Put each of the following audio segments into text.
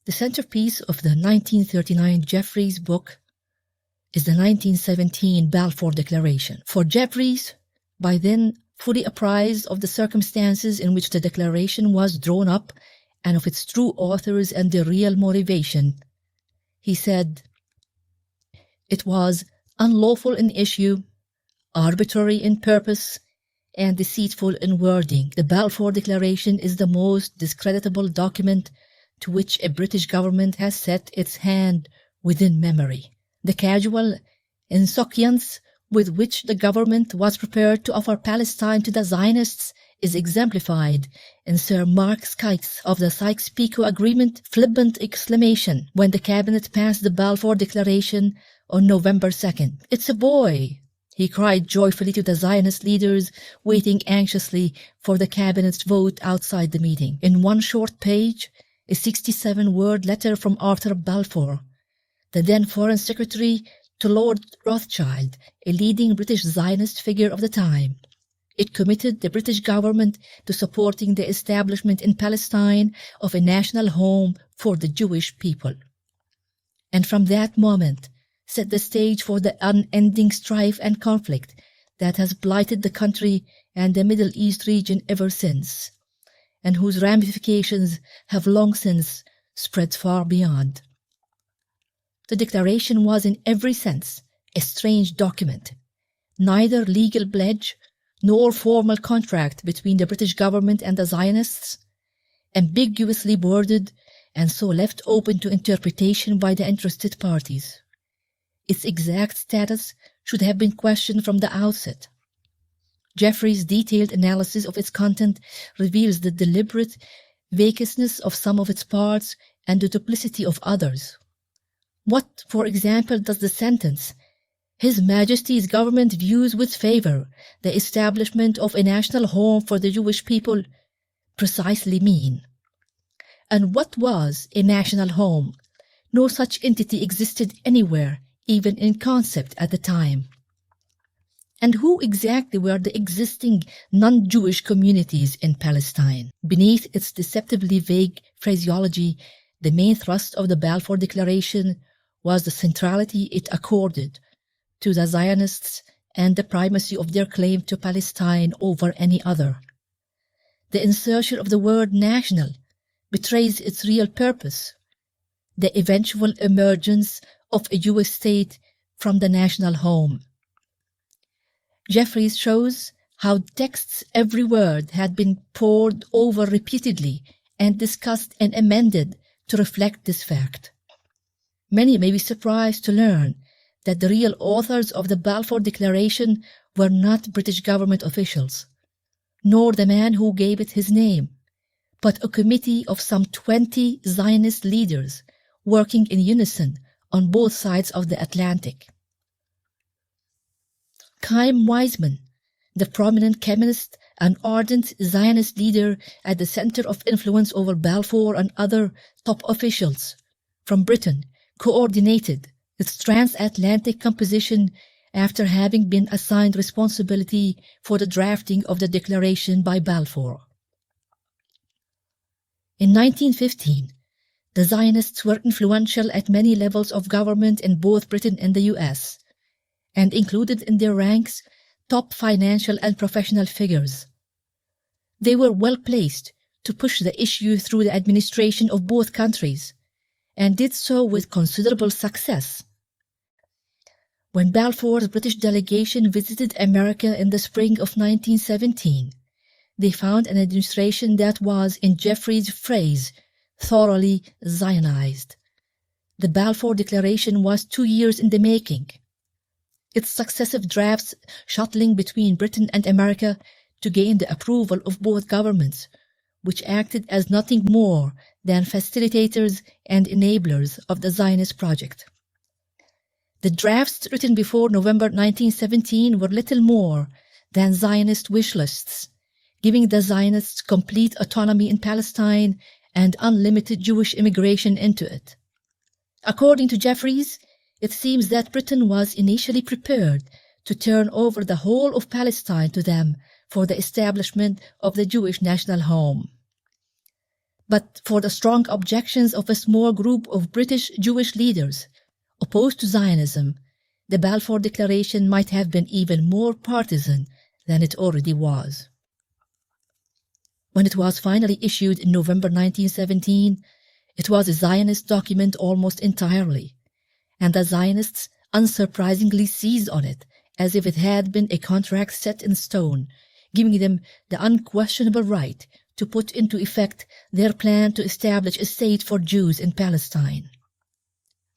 The centerpiece of the 1939 Jeffries book is the 1917 Balfour Declaration. For Jeffries, by then fully apprised of the circumstances in which the declaration was drawn up and of its true authors and their real motivation, he said, "It was unlawful in issue, arbitrary in purpose, and deceitful in wording. The Balfour Declaration is the most discreditable document to which a British government has set its hand within memory. The casual insouciance with which the government was prepared to offer Palestine to the Zionists is exemplified in Sir Mark Sykes of the Sykes-Picot Agreement flippant exclamation when the cabinet passed the Balfour Declaration on November 2nd. "It's a boy," he cried joyfully to the Zionist leaders waiting anxiously for the cabinet's vote outside the meeting. In one short page, a 67-word letter from Arthur Balfour, the then Foreign Secretary, to Lord Rothschild, a leading British Zionist figure of the time. It committed the British government to supporting the establishment in Palestine of a national home for the Jewish people. And from that moment, set the stage for the unending strife and conflict that has blighted the country and the Middle East region ever since, and whose ramifications have long since spread far beyond. The declaration was in every sense a strange document, neither legal pledge nor formal contract between the British government and the Zionists, ambiguously worded and so left open to interpretation by the interested parties. Its exact status should have been questioned from the outset. Jeffries' detailed analysis of its content reveals the deliberate vacuousness of some of its parts and the duplicity of others. What, for example, does the sentence, "His Majesty's government views with favor the establishment of a national home for the Jewish people," precisely mean? And what was a national home? No such entity existed anywhere, even in concept at the time. And who exactly were the existing non-Jewish communities in Palestine? Beneath its deceptively vague phraseology, the main thrust of the Balfour Declaration was the centrality it accorded to the Zionists and the primacy of their claim to Palestine over any other. The insertion of the word national betrays its real purpose, the eventual emergence of a Jewish state from the national home. Jeffries shows how text's every word had been pored over repeatedly and discussed and amended to reflect this fact. Many may be surprised to learn that the real authors of the Balfour Declaration were not British government officials, nor the man who gave it his name, but a committee of some 20 Zionist leaders working in unison on both sides of the Atlantic. Chaim Weizmann, the prominent chemist and ardent Zionist leader at the center of influence over Balfour and other top officials from Britain, coordinated its transatlantic composition after having been assigned responsibility for the drafting of the declaration by Balfour. In 1915, the Zionists were influential at many levels of government in both Britain and the US, and included in their ranks top financial and professional figures. They were well placed to push the issue through the administration of both countries, and did so with considerable success. When Balfour's British delegation visited America in the spring of 1917, they found an administration that was, in Jeffries' phrase, thoroughly Zionized. The Balfour Declaration was 2 years in the making, its successive drafts shuttling between Britain and America to gain the approval of both governments, which acted as nothing more than facilitators and enablers of the Zionist project. The drafts written before November 1917 were little more than Zionist wish lists, giving the Zionists complete autonomy in Palestine and unlimited Jewish immigration into it. According to Jeffries, it seems that Britain was initially prepared to turn over the whole of Palestine to them for the establishment of the Jewish national home. But for the strong objections of a small group of British Jewish leaders opposed to Zionism, the Balfour Declaration might have been even more partisan than it already was. When it was finally issued in November 1917, it was a Zionist document almost entirely, and the Zionists unsurprisingly seized on it as if it had been a contract set in stone, giving them the unquestionable right to put into effect their plan to establish a state for Jews in Palestine.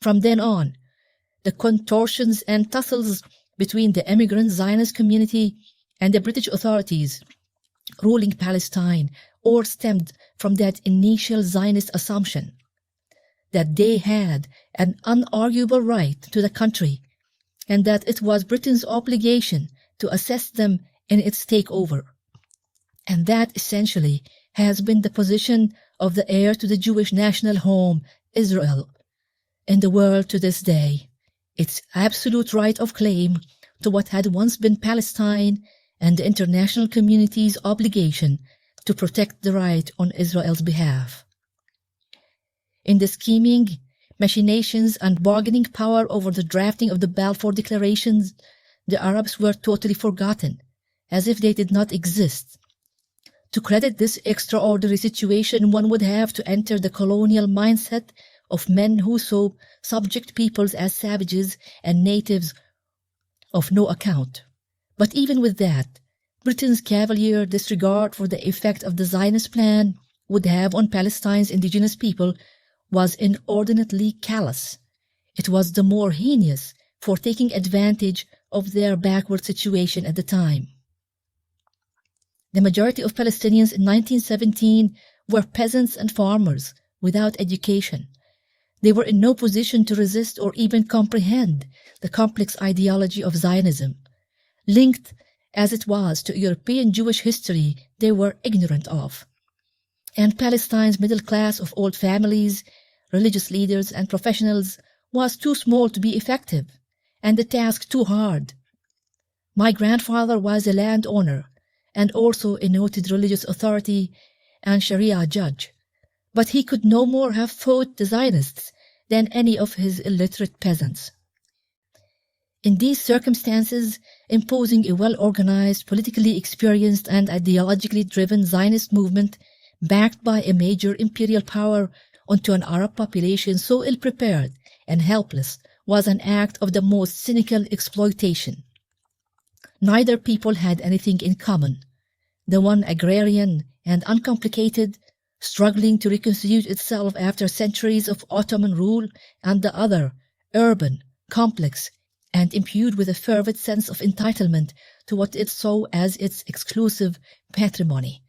From then on, the contortions and tussles between the immigrant Zionist community and the British authorities ruling Palestine all stemmed from that initial Zionist assumption that they had an unarguable right to the country and that it was Britain's obligation to assist them in its takeover. And that essentially has been the position of the heir to the Jewish national home, Israel, in the world to this day, its absolute right of claim to what had once been Palestine and the international community's obligation to protect the right on Israel's behalf. In the scheming, machinations, and bargaining power over the drafting of the Balfour Declarations, the Arabs were totally forgotten, as if they did not exist. To credit this extraordinary situation, one would have to enter the colonial mindset of men who saw subject peoples as savages and natives of no account. But even with that, Britain's cavalier disregard for the effect of the Zionist plan would have on Palestine's indigenous people was inordinately callous. It was the more heinous for taking advantage of their backward situation at the time. The majority of Palestinians in 1917 were peasants and farmers without education. They were in no position to resist or even comprehend the complex ideology of Zionism, linked as it was to European Jewish history they were ignorant of. And Palestine's middle class of old families, religious leaders, and professionals was too small to be effective, and the task too hard. My grandfather was a landowner and also a noted religious authority and Sharia judge, but he could no more have fought the Zionists than any of his illiterate peasants. In these circumstances, imposing a well-organized, politically experienced, and ideologically driven Zionist movement backed by a major imperial power onto an Arab population so ill-prepared and helpless was an act of the most cynical exploitation. Neither people had anything in common. The one agrarian and uncomplicated, struggling to reconstitute itself after centuries of Ottoman rule, and the other, urban, complex, and imbued with a fervid sense of entitlement to what it saw as its exclusive patrimony.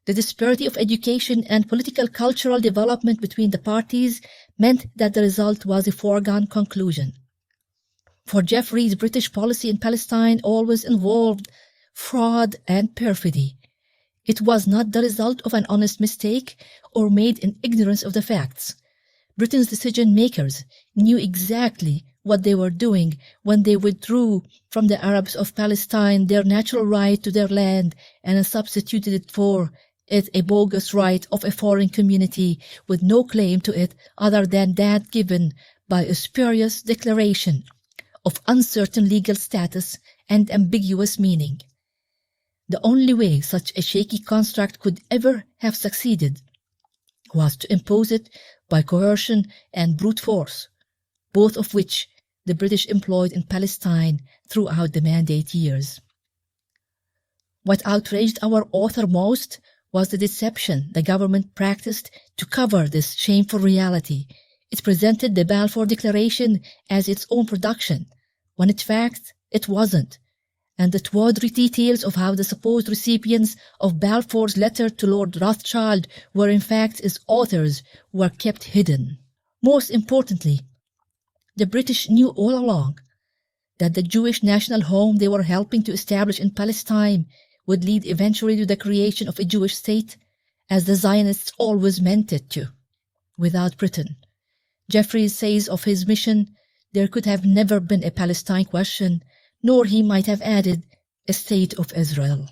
The disparity of education and political cultural development between the parties meant that the result was a foregone conclusion. For Jeffries, British policy in Palestine always involved fraud and perfidy. It was not the result of an honest mistake or made in ignorance of the facts. Britain's decision-makers knew exactly what they were doing when they withdrew from the Arabs of Palestine their natural right to their land and substituted it for it a bogus right of a foreign community with no claim to it other than that given by a spurious declaration of uncertain legal status and ambiguous meaning. The only way such a shaky construct could ever have succeeded was to impose it by coercion and brute force, both of which the British employed in Palestine throughout the Mandate years. What outraged our author most was the deception the government practiced to cover this shameful reality. It presented the Balfour Declaration as its own production, when in fact it wasn't, and the tawdry details of how the supposed recipients of Balfour's letter to Lord Rothschild were in fact its authors were kept hidden. Most importantly, the British knew all along that the Jewish national home they were helping to establish in Palestine would lead eventually to the creation of a Jewish state, as the Zionists always meant it to. Without Britain, Jeffries says of his mission, there could have never been a Palestine question, nor, he might have added, a state of Israel.